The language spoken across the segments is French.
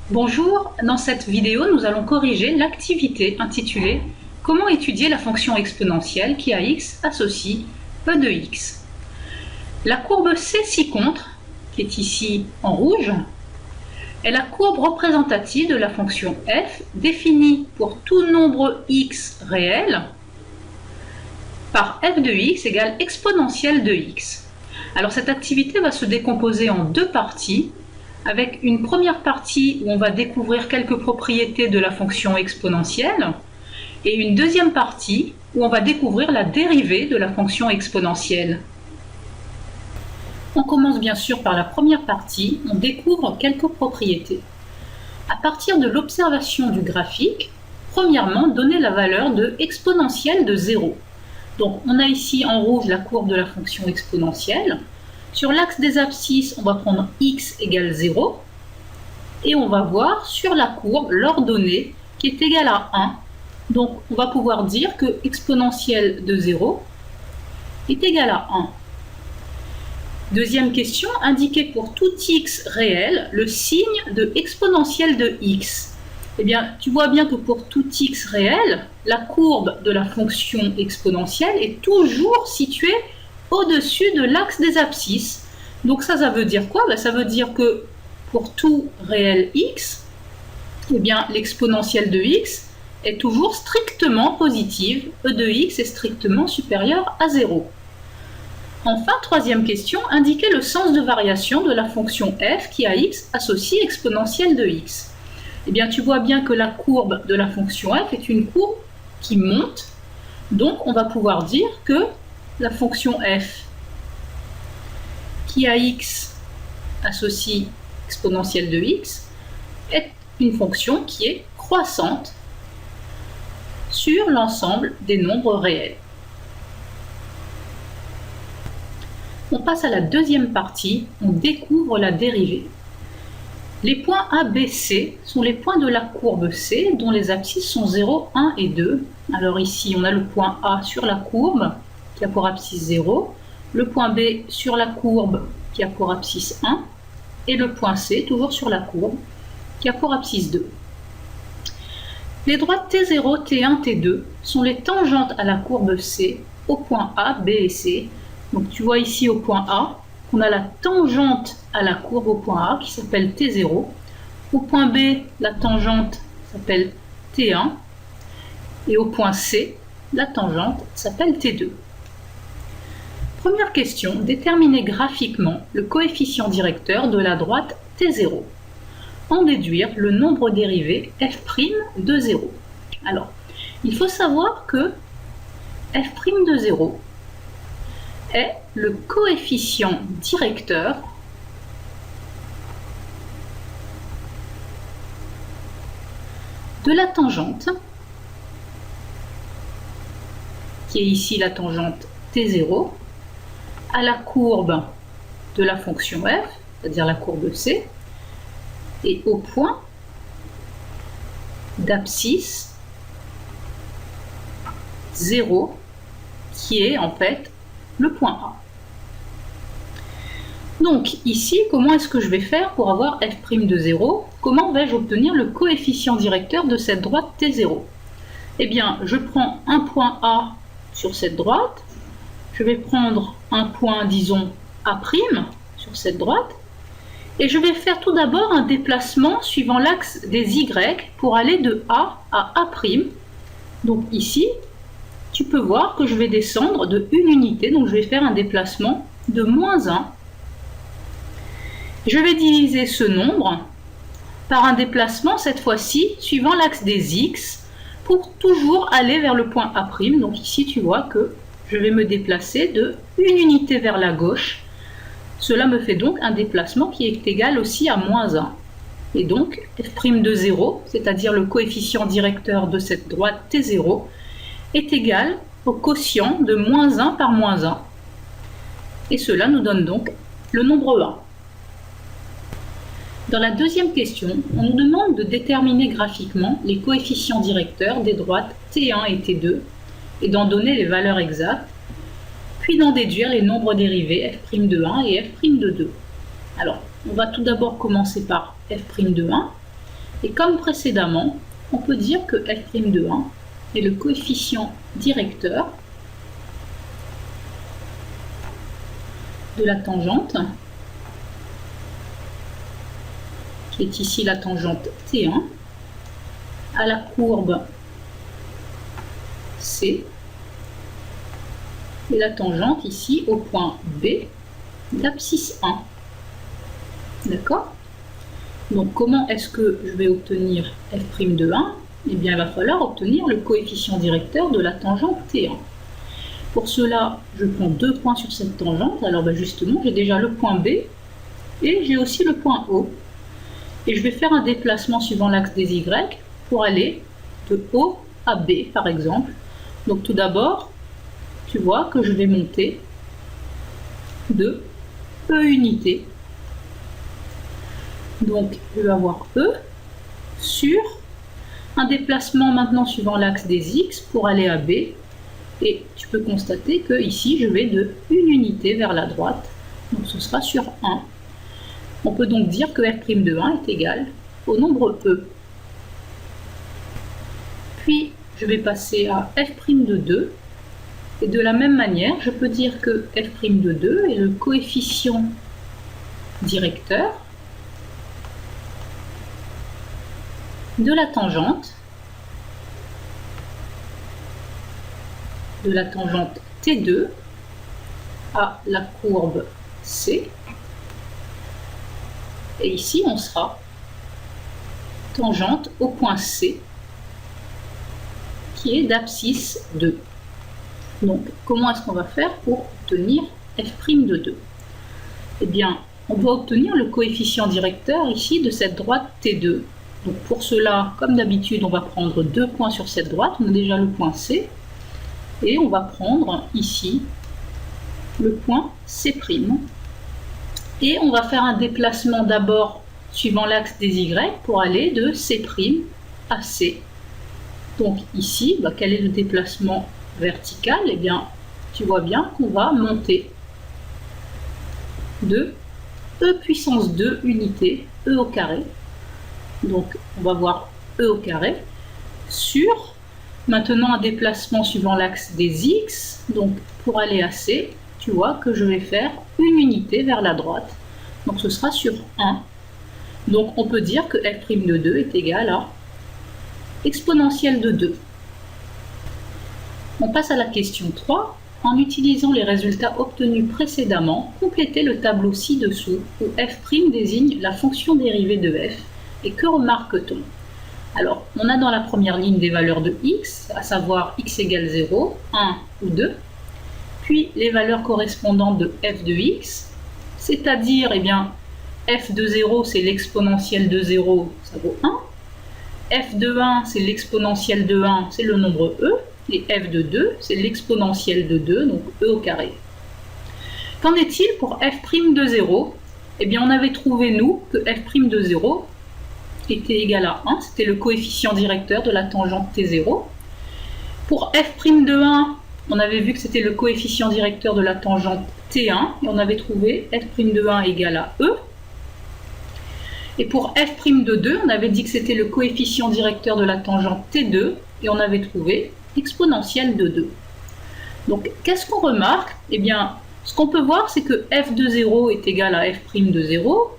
Bonjour, dans cette vidéo, nous allons corriger l'activité intitulée « Comment étudier la fonction exponentielle qui à x associe e de x ». La courbe C ci-contre, qui est ici en rouge, est la courbe représentative de la fonction f définie pour tout nombre x réel par f de x égale exponentielle de x. Alors cette activité va se décomposer en deux parties, avec une première partie où on va découvrir quelques propriétés de la fonction exponentielle et une deuxième partie où on va découvrir la dérivée de la fonction exponentielle. On commence bien sûr par la première partie, on découvre quelques propriétés. À partir de l'observation du graphique, premièrement, donner la valeur de exponentielle de 0. Donc on a ici en rouge la courbe de la fonction exponentielle. Sur l'axe des abscisses, on va prendre x égale 0 et on va voir sur la courbe l'ordonnée qui est égale à 1. Donc on va pouvoir dire que exponentielle de 0 est égale à 1. Deuxième question, indiquer pour tout x réel le signe de exponentielle de x. Eh bien, tu vois bien que pour tout x réel, la courbe de la fonction exponentielle est toujours située au-dessus de l'axe des abscisses. Donc ça veut dire quoi? Ça veut dire que pour tout réel x, eh bien, l'exponentielle de x est toujours strictement positive. E de x est strictement supérieur à 0. Enfin, troisième question, indiquer le sens de variation de la fonction f qui à x associe exponentielle de x. Eh bien, tu vois bien que la courbe de la fonction f est une courbe qui monte. Donc, on va pouvoir dire que la fonction f qui à x associe exponentielle de x est une fonction qui est croissante sur l'ensemble des nombres réels. On passe à la deuxième partie, on découvre la dérivée. Les points A, B, C sont les points de la courbe C dont les abscisses sont 0, 1 et 2. Alors ici, on a le point A sur la courbe qui a pour abscisse 0, le point B sur la courbe qui a pour abscisse 1 et le point C toujours sur la courbe qui a pour abscisse 2. Les droites T0, T1, T2 sont les tangentes à la courbe C au point A, B et C. Donc tu vois ici au point A qu'on a la tangente à la courbe au point A qui s'appelle T0. Au point B, la tangente s'appelle T1. Et au point C, la tangente s'appelle T2. Première question, déterminer graphiquement le coefficient directeur de la droite T0. En déduire le nombre dérivé f' de 0. Alors, il faut savoir que f' de 0 est le coefficient directeur de la tangente, qui est ici la tangente T0, à la courbe de la fonction f, c'est-à-dire la courbe C, et au point d'abscisse 0, qui est en fait le point A. Donc ici, comment est-ce que je vais faire pour avoir f' de 0? Comment vais-je obtenir le coefficient directeur de cette droite T0? Eh bien, je prends un point A sur cette droite, je vais prendre un point, disons, A' sur cette droite, et je vais faire tout d'abord un déplacement suivant l'axe des Y pour aller de A à A'. Donc ici, tu peux voir que je vais descendre de une unité, donc je vais faire un déplacement de moins 1. Je vais diviser ce nombre par un déplacement, cette fois-ci, suivant l'axe des X, pour toujours aller vers le point A'. Donc ici, tu vois que je vais me déplacer de une unité vers la gauche. Cela me fait donc un déplacement qui est égal aussi à moins 1. Et donc, f' de 0, c'est-à-dire le coefficient directeur de cette droite T0, est égal au quotient de moins 1 par moins 1. Et cela nous donne donc le nombre 1. Dans la deuxième question, on nous demande de déterminer graphiquement les coefficients directeurs des droites T1 et T2 et d'en donner les valeurs exactes, puis d'en déduire les nombres dérivés f' de 1 et f' de 2. Alors, on va tout d'abord commencer par f' de 1. Et comme précédemment, on peut dire que f' de 1 est le coefficient directeur de la tangente, qui est ici la tangente T1, à la courbe C, et la tangente ici au point B d'abscisse 1. D'accord? Donc comment est-ce que je vais obtenir f' de 1? Eh bien il va falloir obtenir le coefficient directeur de la tangente T1. Pour cela, je prends 2 points sur cette tangente. Alors justement, j'ai déjà le point B et j'ai aussi le point O. Et je vais faire un déplacement suivant l'axe des Y pour aller de O à B, par exemple. Donc tout d'abord, tu vois que je vais monter de E unités. Donc je vais avoir E sur un déplacement maintenant suivant l'axe des X pour aller à B. Et tu peux constater que ici je vais de une unité vers la droite. Donc ce sera sur 1. On peut donc dire que f' de 1 est égal au nombre E. Puis je vais passer à f' de 2. Et de la même manière, je peux dire que f' de 2 est le coefficient directeur de la tangente T2 à la courbe C. Et ici, on sera tangente au point C, qui est d'abscisse 2. Donc, comment est-ce qu'on va faire pour obtenir f' de 2? Eh bien, on doit obtenir le coefficient directeur ici de cette droite T2. Donc, pour cela, comme d'habitude, on va prendre 2 points sur cette droite. On a déjà le point C. Et on va prendre ici le point C'. Et on va faire un déplacement d'abord suivant l'axe des Y pour aller de C' à C. Donc ici, quel est le déplacement vertical? Eh bien, tu vois bien qu'on va monter de E puissance 2 unités E au carré. Donc on va voir E au carré sur maintenant un déplacement suivant l'axe des X. Donc pour aller à C, tu vois que je vais faire une unité vers la droite. Donc ce sera sur 1. Donc on peut dire que f' de 2 est égal à exponentielle de 2. On passe à la question 3. En utilisant les résultats obtenus précédemment, complétez le tableau ci-dessous où f' désigne la fonction dérivée de f. Et que remarque-t-on? Alors, on a dans la première ligne des valeurs de x, à savoir x égale 0, 1 ou 2. Puis les valeurs correspondantes de f de x, c'est-à-dire, eh bien, f de 0, c'est l'exponentielle de 0, ça vaut 1. F de 1, c'est l'exponentielle de 1, c'est le nombre e. Et f de 2, c'est l'exponentielle de 2, donc e au carré. Qu'en est-il pour f' de 0? Eh bien, on avait trouvé, nous, que f' de 0 était égal à 1. C'était le coefficient directeur de la tangente T0. Pour f' de 1, on avait vu que c'était le coefficient directeur de la tangente T1. Et on avait trouvé f' de 1 égal à e. Et pour f' de 2, on avait dit que c'était le coefficient directeur de la tangente T2. Et on avait trouvé exponentielle de 2. Donc, qu'est-ce qu'on remarque? Eh bien, ce qu'on peut voir, c'est que f de 0 est égal à f' de 0,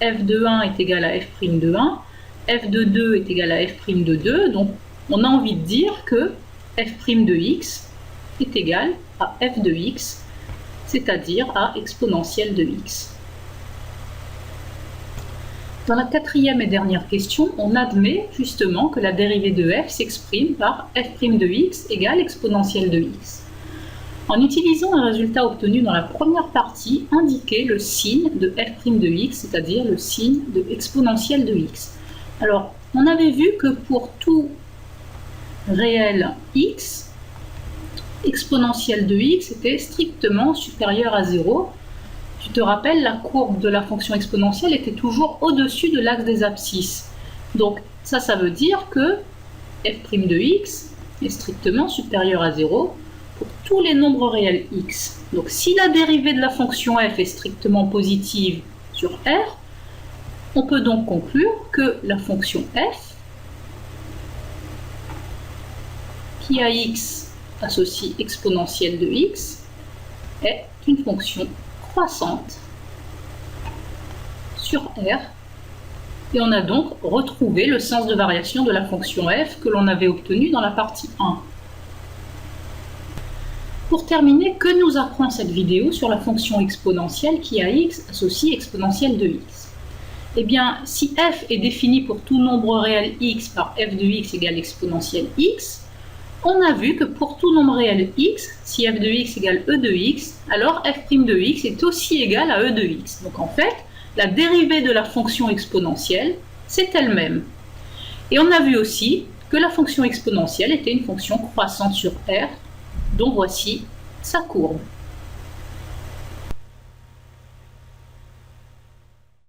f de 1 est égal à f' de 1, f de 2 est égal à f' de 2. Donc, on a envie de dire que f' de x est égal à f de x, c'est-à-dire à exponentielle de x. Dans la quatrième et dernière question, on admet justement que la dérivée de f s'exprime par f' de x égale exponentielle de x. En utilisant un résultat obtenu dans la première partie, indiquez le signe de f' de x, c'est-à-dire le signe de exponentielle de x. Alors, on avait vu que pour tout réel x, exponentielle de x était strictement supérieure à 0. Tu te rappelles, la courbe de la fonction exponentielle était toujours au-dessus de l'axe des abscisses. Donc ça veut dire que f' de x est strictement supérieur à 0 pour tous les nombres réels x. Donc si la dérivée de la fonction f est strictement positive sur r, On peut donc conclure que la fonction f, qui a x associe exponentielle de x, est une fonction croissante sur R. Et on a donc retrouvé le sens de variation de la fonction f que l'on avait obtenu dans la partie 1. Pour terminer, que nous apprend cette vidéo sur la fonction exponentielle qui a x associe exponentielle de x? Eh bien, si f est défini pour tout nombre réel x par f de x égale exponentielle x, on a vu que pour tout nombre réel x, si f de x égale e de x, alors f' de x est aussi égal à e de x. Donc en fait, la dérivée de la fonction exponentielle, c'est elle-même. Et on a vu aussi que la fonction exponentielle était une fonction croissante sur R, dont voici sa courbe.